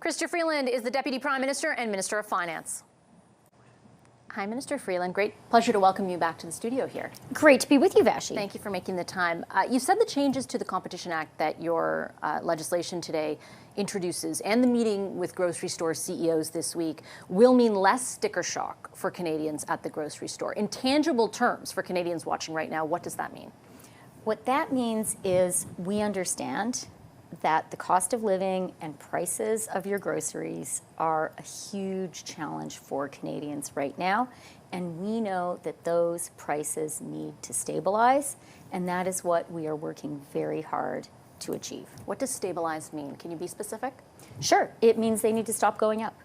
Chrystia Freeland is the Deputy Prime Minister and Minister of Finance. Hi, Minister Freeland. Great pleasure to welcome you back to the studio here. Great to be with you, Vashi. Thank you for making the time. You said the changes to the Competition Act that your legislation today introduces and the meeting with grocery store CEOs this week will mean less sticker shock for Canadians at the grocery store. In tangible terms for Canadians watching right now, what does that mean? What that means is we understand that the cost of living and prices of your groceries are a huge challenge for Canadians right now. And we know that those prices need to stabilize. And that is what we are working very hard to achieve. What does stabilize mean? Can you be specific? Sure. It means they need to stop going up.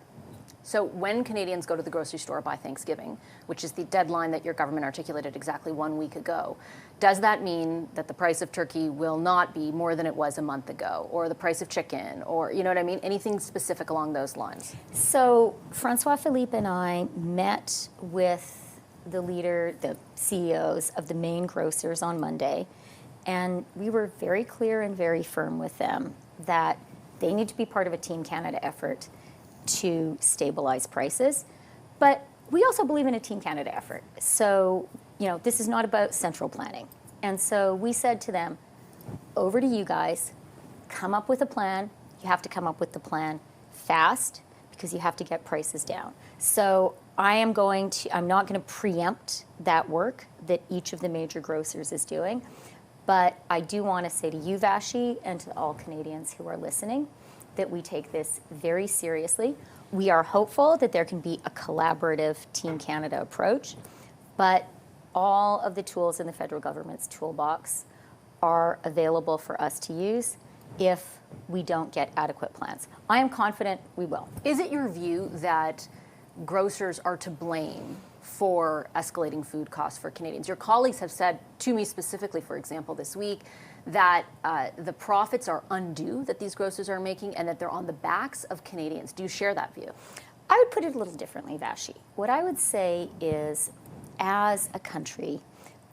So when Canadians go to the grocery store by Thanksgiving, which is the deadline that your government articulated exactly 1 week ago, does that mean that the price of turkey will not be more than it was a month ago, or the price of chicken, or, you know what I mean? Anything specific along those lines? So Francois Philippe and I met with the CEOs of the main grocers on Monday, and we were very clear and very firm with them that they need to be part of a Team Canada effort to stabilize prices. But we also believe in a Team Canada effort. So, this is not about central planning. And so we said to them, over to you guys, come up with a plan. You have to come up with the plan fast because you have to get prices down. So I'm not going to preempt that work that each of the major grocers is doing. But I do want to say to you, Vashi, and to all Canadians who are listening, that we take this very seriously. We are hopeful that there can be a collaborative Team Canada approach, but all of the tools in the federal government's toolbox are available for us to use if we don't get adequate plans. I am confident we will. Is it your view that grocers are to blame for escalating food costs for Canadians? Your colleagues have said to me specifically, for example, this week, that the profits are undue that these grocers are making and that they're on the backs of Canadians. Do you share that view? I would put it a little differently, Vashi. What I would say is, as a country,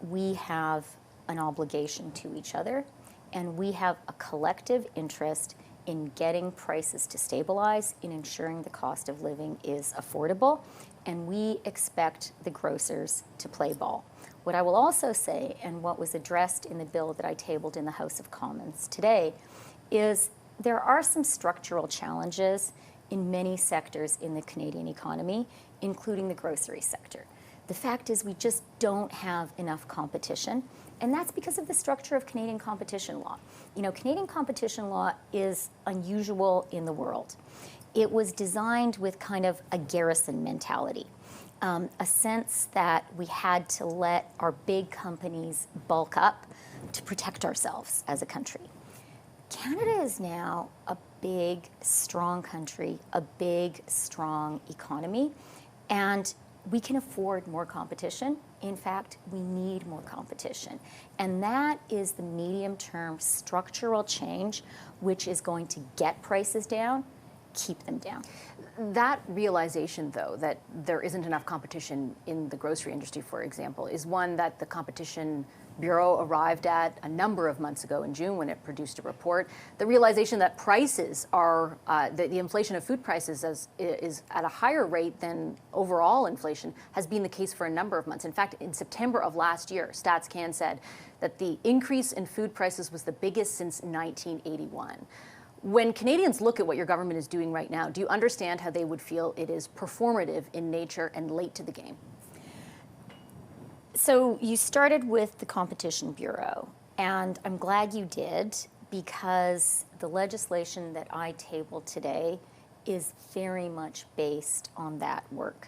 we have an obligation to each other, and we have a collective interest in getting prices to stabilize, in ensuring the cost of living is affordable, and we expect the grocers to play ball. What I will also say, and what was addressed in the bill that I tabled in the House of Commons today, is there are some structural challenges in many sectors in the Canadian economy, including the grocery sector. The fact is we just don't have enough competition, and that's because of the structure of Canadian competition law. Canadian competition law is unusual in the world. It was designed with kind of a garrison mentality. A sense that we had to let our big companies bulk up to protect ourselves as a country. Canada is now a big, strong country, a big, strong economy, and we can afford more competition. In fact, we need more competition. And that is the medium-term structural change which is going to get prices down, keep them down. That realization, though, that there isn't enough competition in the grocery industry, for example, is one that the Competition Bureau arrived at a number of months ago in June when it produced a report. The realization that prices are, the inflation of food prices is at a higher rate than overall inflation has been the case for a number of months. In fact, in September of last year, StatsCan said that the increase in food prices was the biggest since 1981. When Canadians look at what your government is doing right now, do you understand how they would feel it is performative in nature and late to the game? So you started with the Competition Bureau, and I'm glad you did, because the legislation that I tabled today is very much based on that work.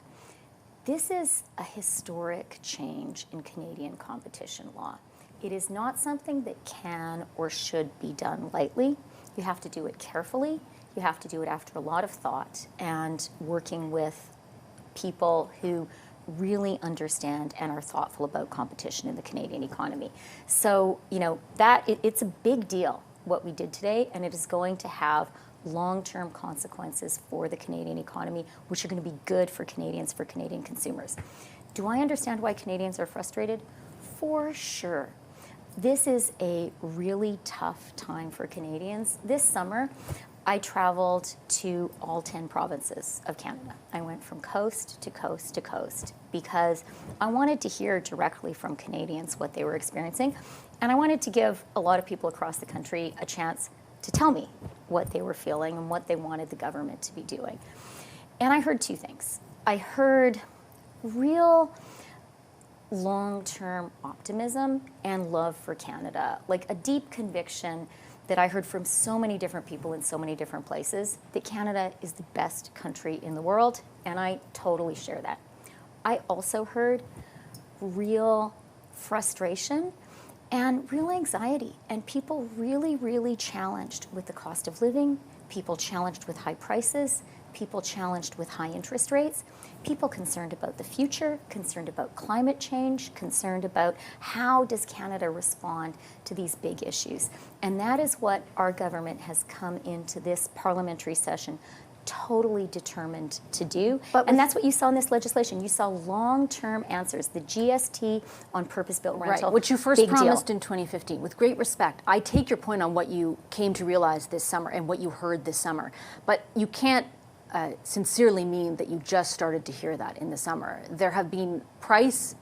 This is a historic change in Canadian competition law. It is not something that can or should be done lightly. You have to do it carefully. You have to do it after a lot of thought and working with people who really understand and are thoughtful about competition in the Canadian economy. So, it's a big deal what we did today, and it is going to have long-term consequences for the Canadian economy, which are going to be good for Canadians, for Canadian consumers. Do I understand why Canadians are frustrated? For sure. This is a really tough time for Canadians. This summer, I traveled to all 10 provinces of Canada. I went from coast to coast to coast because I wanted to hear directly from Canadians what they were experiencing. And I wanted to give a lot of people across the country a chance to tell me what they were feeling and what they wanted the government to be doing. And I heard two things. I heard real long-term optimism and love for Canada, like a deep conviction that I heard from so many different people in so many different places that Canada is the best country in the world, and I totally share that. I also heard real frustration and real anxiety, and people really, really challenged with the cost of living, people challenged with high prices, people challenged with high interest rates, people concerned about the future, concerned about climate change, concerned about how does Canada respond to these big issues. And that is what our government has come into this parliamentary session totally determined to do. And that's what you saw in this legislation. You saw long-term answers. The GST on purpose-built rental, which you first promised deal. in 2015. With great respect, I take your point on what you came to realize this summer and what you heard this summer. But you can't sincerely mean that you just started to hear that in the summer. There have been price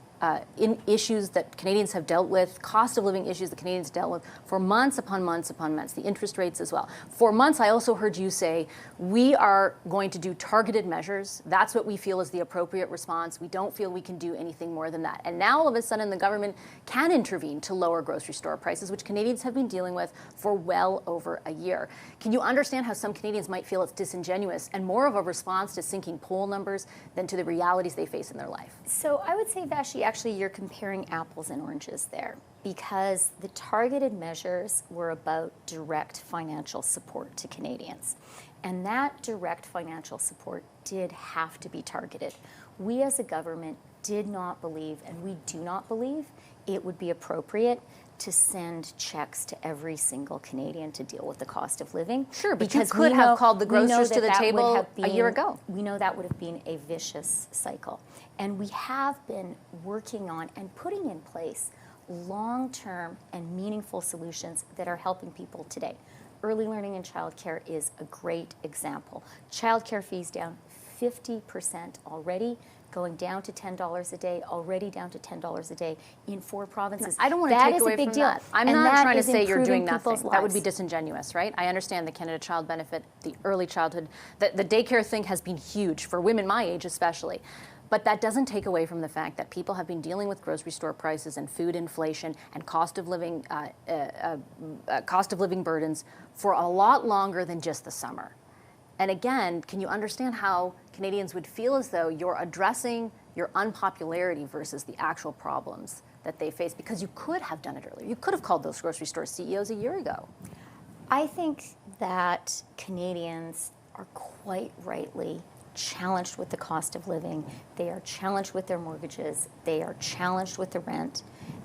in issues that Canadians have dealt with, cost of living issues that Canadians dealt with for months upon months upon months, the interest rates as well. For months, I also heard you say, we are going to do targeted measures. That's what we feel is the appropriate response. We don't feel we can do anything more than that. And now all of a sudden, the government can intervene to lower grocery store prices, which Canadians have been dealing with for well over a year. Can you understand how some Canadians might feel it's disingenuous and more of a response to sinking poll numbers than to the realities they face in their life? So I would say, Vashi, actually you're comparing apples and oranges there, because the targeted measures were about direct financial support to Canadians. And that direct financial support did have to be targeted. We as a government did not believe, and we do not believe, it would be appropriate to send checks to every single Canadian to deal with the cost of living. Sure, but you could have called the grocers to the table a year ago. We know that would have been a vicious cycle. And we have been working on and putting in place long-term and meaningful solutions that are helping people today. Early learning and childcare is a great example. Childcare fees down 50% already, going down to $10 a day, already down to $10 a day in 4 provinces. I don't want to take away from that. I'm not trying to say you're doing nothing. Lives. That would be disingenuous, right? I understand the Canada Child Benefit, the early childhood, the daycare thing has been huge for women my age especially. But that doesn't take away from the fact that people have been dealing with grocery store prices and food inflation and cost of living burdens for a lot longer than just the summer. And again, can you understand how Canadians would feel as though you're addressing your unpopularity versus the actual problems that they face? Because you could have done it earlier. You could have called those grocery store CEOs a year ago. I think that Canadians are quite rightly challenged with the cost of living. They are challenged with their mortgages. They are challenged with the rent.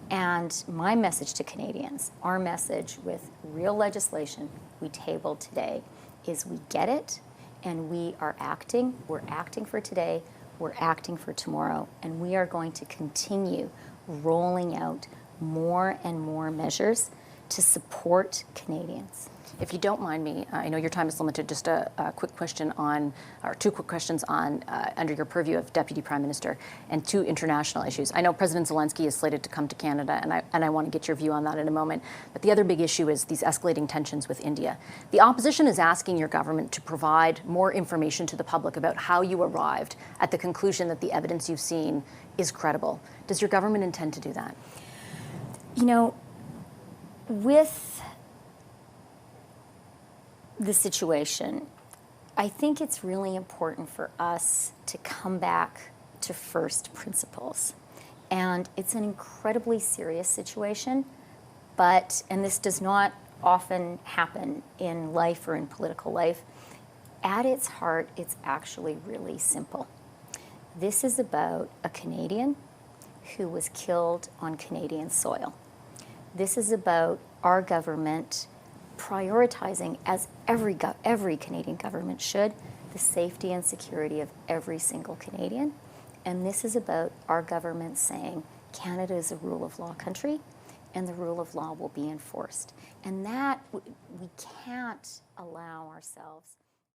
And my message to Canadians, our message with real legislation we tabled today, is we get it and we are acting. We're acting for today. We're acting for tomorrow. And we are going to continue rolling out more and more measures to support Canadians. If you don't mind me, I know your time is limited, just a quick question on, or 2 quick questions on, under your purview of Deputy Prime Minister, and 2 international issues. I know President Zelensky is slated to come to Canada, and I want to get your view on that in a moment. But the other big issue is these escalating tensions with India. The opposition is asking your government to provide more information to the public about how you arrived at the conclusion that the evidence you've seen is credible. Does your government intend to do that? You know, with the situation, I think it's really important for us to come back to first principles. And it's an incredibly serious situation, but, and this does not often happen in life or in political life, at its heart, it's actually really simple. This is about a Canadian who was killed on Canadian soil. This is about our government prioritizing, as every Canadian government should, the safety and security of every single Canadian. And this is about our government saying Canada is a rule of law country, and the rule of law will be enforced. And that we can't allow ourselves